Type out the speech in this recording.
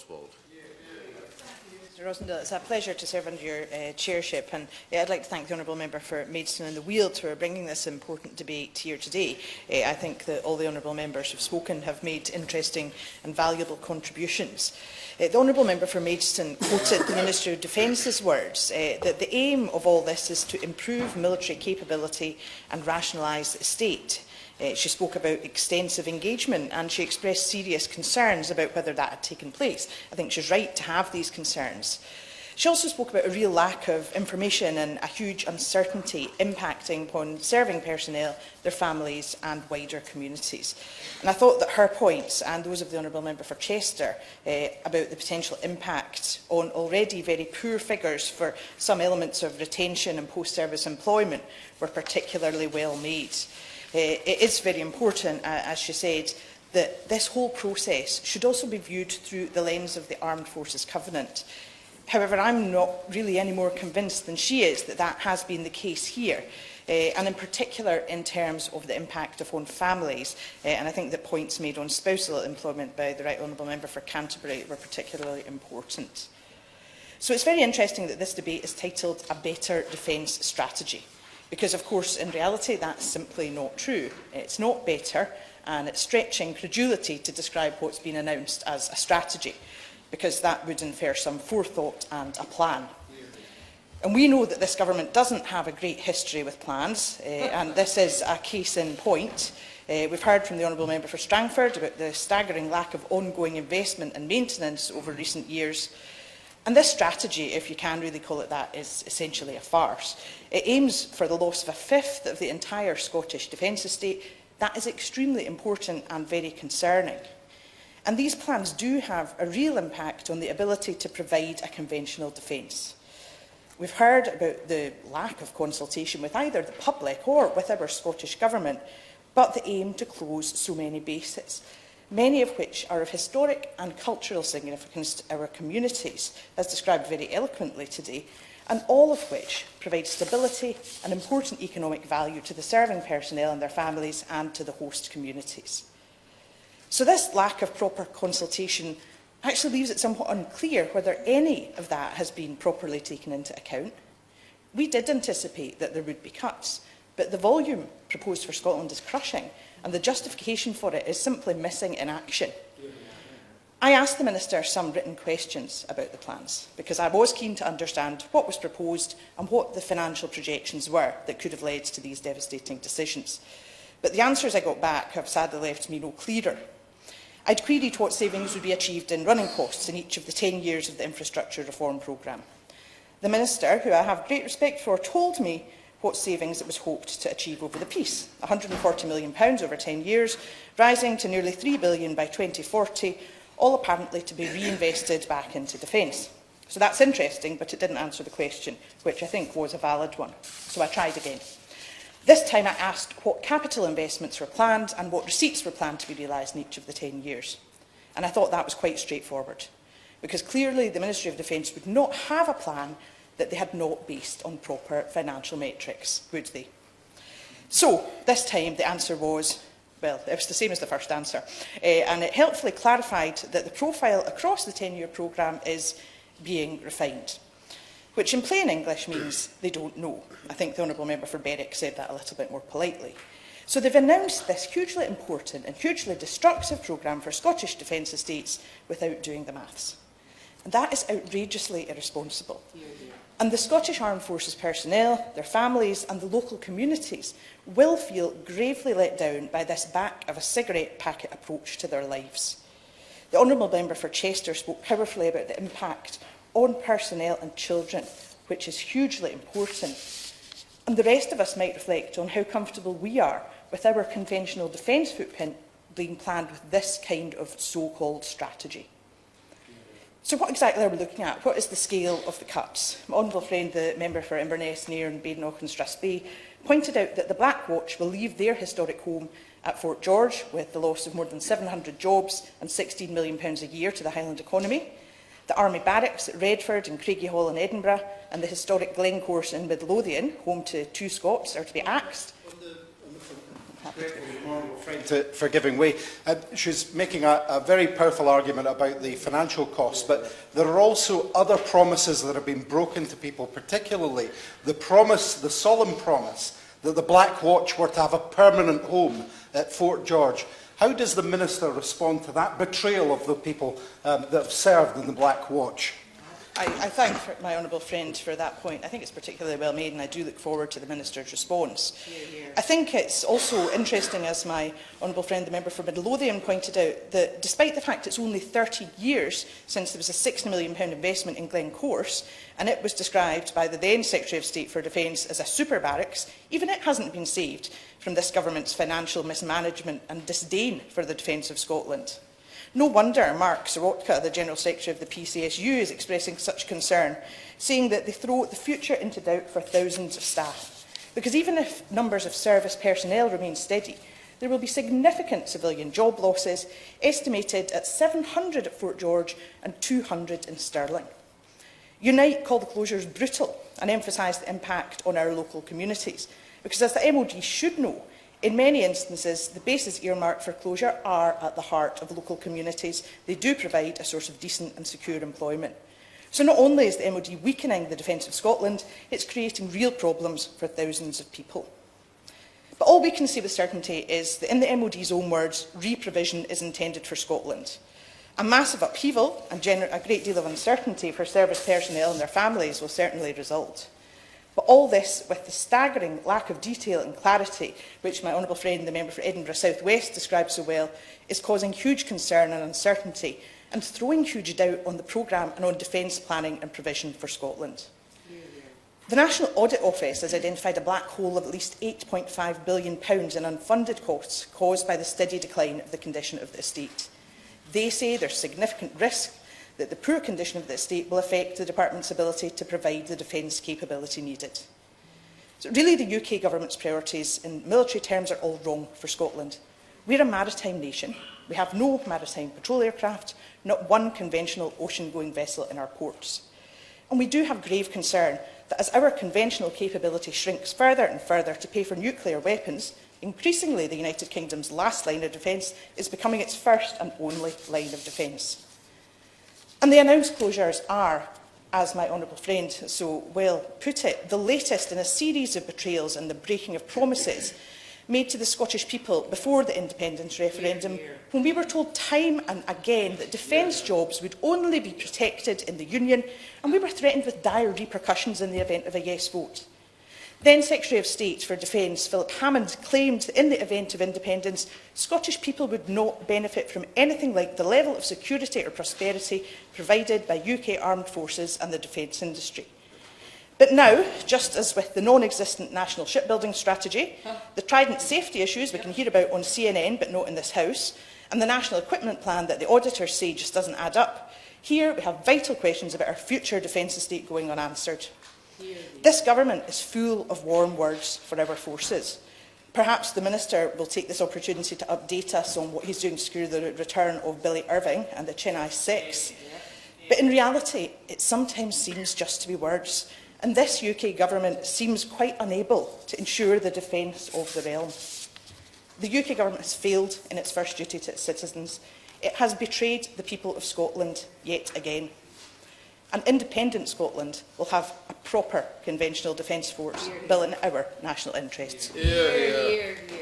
Oswald. Mr Rosendale, it's a pleasure to serve under your chairship, and I'd like to thank the honourable member for Maidstone and the Weald for bringing this important debate here today. I think that all the honourable members who have spoken have made interesting and valuable contributions. The honourable member for Maidstone quoted the Minister of Defence's words that the aim of all this is to improve military capability and rationalise the state. She spoke about extensive engagement and she expressed serious concerns about whether that had taken place. I think she's right to have these concerns. She also spoke about a real lack of information and a huge uncertainty impacting upon serving personnel, their families and wider communities. And I thought that her points and those of the honourable member for Chester about the potential impact on already very poor figures for some elements of retention and post-service employment were particularly well made. It is very important, as she said, that this whole process should also be viewed through the lens of the Armed Forces Covenant. However, I'm not really any more convinced than she is that that has been the case here, and in particular in terms of the impact upon families. And I think that points made on spousal employment by the Right Honourable Member for Canterbury were particularly important. So it's very interesting that this debate is titled A Better Defence Strategy. Because, of course, in reality, that's simply not true. It's not better, and it's stretching credulity to describe what's been announced as a strategy, because that would infer some forethought and a plan. And we know that this government doesn't have a great history with plans, and this is a case in point. We've heard from the Honourable Member for Strangford about the staggering lack of ongoing investment and maintenance over recent years. And this strategy, if you can really call it that, is essentially a farce. It aims for the loss of a fifth of the entire Scottish defence estate. That is extremely important and very concerning. And these plans do have a real impact on the ability to provide a conventional defence. We've heard about the lack of consultation with either the public or with our Scottish Government, but the aim to close so many bases, many of which are of historic and cultural significance to our communities, as described very eloquently today, and all of which provide stability and important economic value to the serving personnel and their families and to the host communities. So this lack of proper consultation actually leaves it somewhat unclear whether any of that has been properly taken into account. We did anticipate that there would be cuts, but the volume proposed for Scotland is crushing, and the justification for it is simply missing in action. I asked the Minister some written questions about the plans, because I was keen to understand what was proposed and what the financial projections were that could have led to these devastating decisions. But the answers I got back have sadly left me no clearer. I'd queried what savings would be achieved in running costs in each of the 10 years of the infrastructure reform programme. The Minister, who I have great respect for, told me what savings it was hoped to achieve over the piece, £140 million over 10 years, rising to nearly £3 billion by 2040, all apparently to be reinvested back into defence. So that's interesting, but it didn't answer the question, which I think was a valid one. So I tried again. This time I asked what capital investments were planned and what receipts were planned to be realised in each of the 10 years. And I thought that was quite straightforward, because clearly the Ministry of Defence would not have a plan that they had not based on proper financial metrics, would they? So, this time the answer was, well, it was the same as the first answer, and it helpfully clarified that the profile across the 10-year programme is being refined, which in plain English means they don't know. I think the Honourable Member for Berwick said that a little bit more politely. So they've announced this hugely important and hugely destructive programme for Scottish defence estates without doing the maths. And that is outrageously irresponsible. And the Scottish Armed Forces personnel, their families and the local communities will feel gravely let down by this back-of-a-cigarette packet approach to their lives. The Honourable Member for Chester spoke powerfully about the impact on personnel and children, which is hugely important. And the rest of us might reflect on how comfortable we are with our conventional defence footprint being planned with this kind of so-called strategy. So what exactly are we looking at? What is the scale of the cuts? My honourable friend, the member for Inverness, Nairn, Badenoch and Strathspey, pointed out that the Black Watch will leave their historic home at Fort George with the loss of more than 700 jobs and £16 million a year to the Highland economy. The Army Barracks at Redford and Craigiehall in Edinburgh and the historic Glencourse in Midlothian, home to 2 Scots, are to be axed. For giving way. She's making a very powerful argument about the financial costs, but there are also other promises that have been broken to people, particularly the promise, the solemn promise, that the Black Watch were to have a permanent home at Fort George. How does the Minister respond to that betrayal of the people that have served in the Black Watch? I thank my honourable friend for that point. I think it's particularly well made, and I do look forward to the Minister's response. I think it's also interesting, as my honourable friend, the member for Midlothian, pointed out, that despite the fact it's only 30 years since there was a £60 million investment in Glencorse, and it was described by the then Secretary of State for Defence as a super barracks, even it hasn't been saved from this government's financial mismanagement and disdain for the defence of Scotland. No wonder Mark Sorotka, the General Secretary of the PCSU, is expressing such concern, saying that they throw the future into doubt for thousands of staff. Because even if numbers of service personnel remain steady, there will be significant civilian job losses, estimated at 700 at Fort George and 200 in Stirling. Unite called the closures brutal and emphasised the impact on our local communities, because as the MOD should know, in many instances, the bases earmarked for closure are at the heart of local communities. They do provide a source of decent and secure employment. So not only is the MOD weakening the defence of Scotland, it's creating real problems for thousands of people. But all we can say with certainty is that, in the MOD's own words, re-provision is intended for Scotland. A massive upheaval and a great deal of uncertainty for service personnel and their families will certainly result. But all this, with the staggering lack of detail and clarity, which my honourable friend, the member for Edinburgh South West, described so well, is causing huge concern and uncertainty and throwing huge doubt on the programme and on defence planning and provision for Scotland. The National Audit Office has identified a black hole of at least £8.5 billion in unfunded costs caused by the steady decline of the condition of the estate. They say there's significant risk that the poor condition of the estate will affect the Department's ability to provide the defence capability needed. So really, the UK Government's priorities in military terms are all wrong for Scotland. We're a maritime nation. We have no maritime patrol aircraft, not one conventional ocean-going vessel in our ports. And we do have grave concern that as our conventional capability shrinks further and further to pay for nuclear weapons, increasingly the United Kingdom's last line of defence is becoming its first and only line of defence. And the announced closures are, as my honourable friend so well put it, the latest in a series of betrayals and the breaking of promises made to the Scottish people before the independence referendum, when we were told time and again that defence jobs would only be protected in the Union, and we were threatened with dire repercussions in the event of a yes vote. Then Secretary of State for Defence Philip Hammond claimed that in the event of independence, Scottish people would not benefit from anything like the level of security or prosperity provided by UK armed forces and the defence industry. But now, just as with the non-existent national shipbuilding strategy, the Trident safety issues we can hear about on CNN but not in this House, and the national equipment plan that the auditors say just doesn't add up, here we have vital questions about our future defence estate going unanswered. This government is full of warm words for our forces. Perhaps the Minister will take this opportunity to update us on what he's doing to secure the return of Billy Irving and the Chennai Six. But in reality, it sometimes seems just to be words, and this UK government seems quite unable to ensure the defence of the realm. The UK government has failed in its first duty to its citizens. It has betrayed the people of Scotland yet again. An independent Scotland will have a proper conventional defence force built in our national interests. Hear, hear.